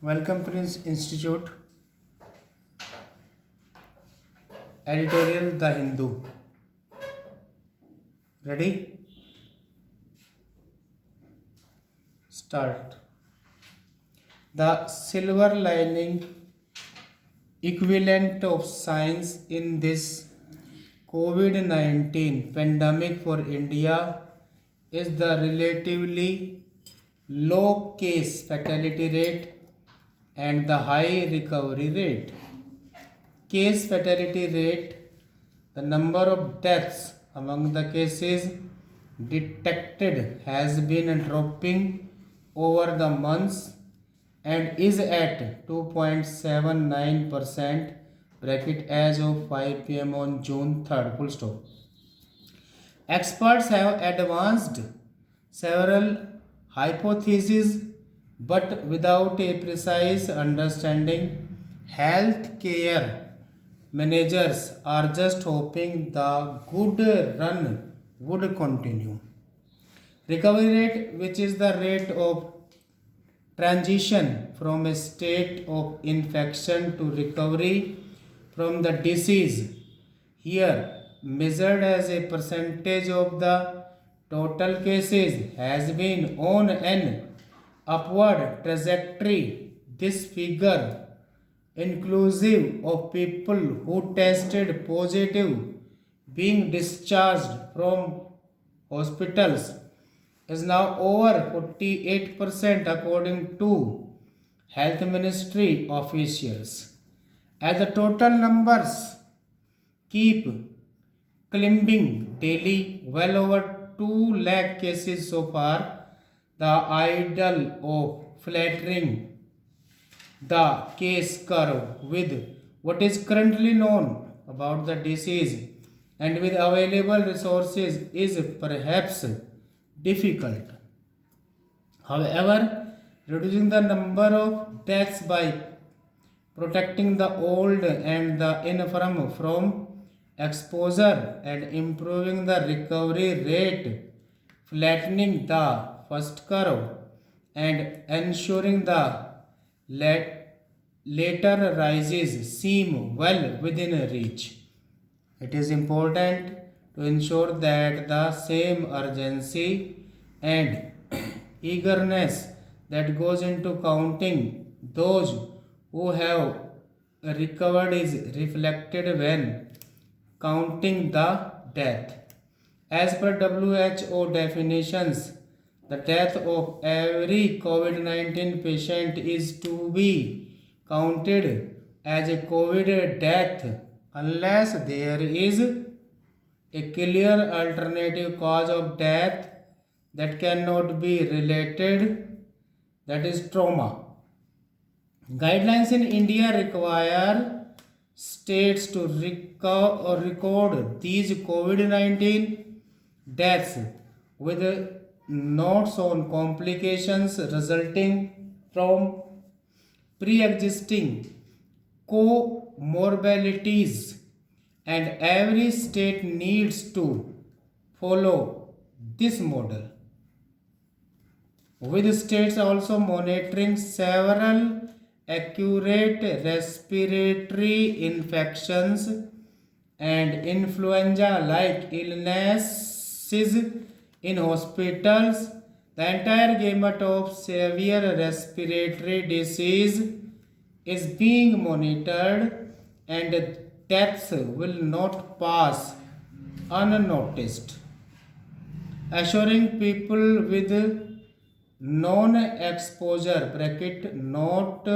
Welcome Prince Institute. Editorial The Hindu. Ready? Start. The silver lining equivalent of science in this COVID 19 pandemic for India is the relatively low case fatality rate and the high recovery rate. Case fatality rate, the number of deaths among the cases detected has been dropping over the months and is at 2.79% bracket as of 5 pm on June 3rd. Full stop. Experts have advanced several hypotheses, but without a precise understanding, healthcare managers are just hoping the good run would continue. Recovery rate, which is the rate of transition from a state of infection to recovery from the disease, here measured as a percentage of the total cases, has been on an upward trajectory. This figure, inclusive of people who tested positive being discharged from hospitals, is now over 48% according to health ministry officials. As the total numbers keep climbing daily, well over 2 lakh cases so far, the idol of flattering the case curve with what is currently known about the disease and with available resources is perhaps difficult. However, reducing the number of deaths by protecting the old and the infirm from exposure and improving the recovery rate, flattening the first curve, and ensuring the later rises seem well within reach. It is important to ensure that the same urgency and eagerness that goes into counting those who have recovered is reflected when counting the death. As per WHO definitions, the death of every COVID 19 patient is to be counted as a COVID death unless there is a clear alternative cause of death that cannot be related, that is trauma. Guidelines in India require states to record these COVID 19 deaths with notes on complications resulting from pre existing comorbidities, and every state needs to follow this model, with states also monitoring several accurate respiratory infections and influenza like illnesses in hospitals. The entire gamut of severe respiratory disease is being monitored, and deaths will not pass unnoticed. Assuring people with non-exposure bracket not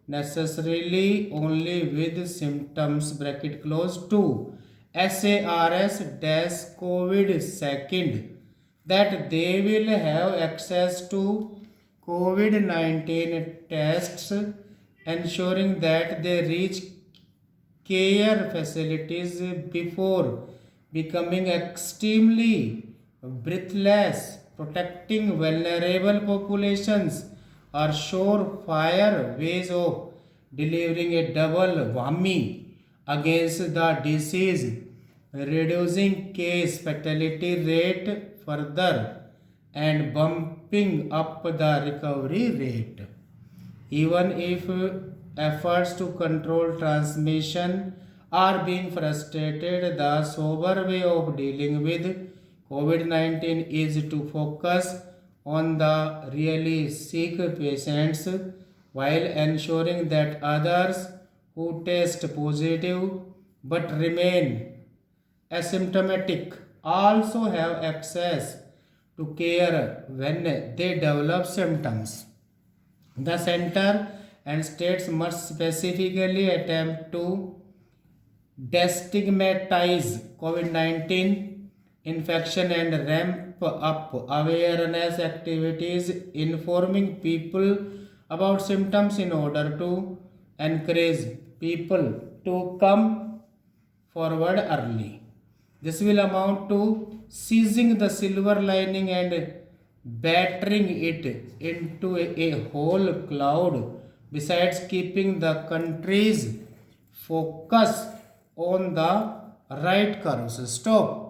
necessarily only with symptoms bracket close to SARS dash COVID second that they will have access to COVID 19 tests, ensuring that they reach care facilities before becoming extremely breathless. Protecting vulnerable populations are surefire ways of delivering a double whammy against the disease, reducing case fatality rate further and bumping up the recovery rate. even if efforts to control transmission are being frustrated. The sober way of dealing with COVID 19 is to focus on the really sick patients while ensuring that others who test positive but remain asymptomatic also have access to care when they develop symptoms. The center and states must specifically attempt to destigmatize COVID 19 infection and ramp up awareness activities, informing people about symptoms in order to encourage people to come forward early. This will amount to seizing the silver lining and battering it into a whole cloud, besides keeping the country's focus on the right curves. Stop.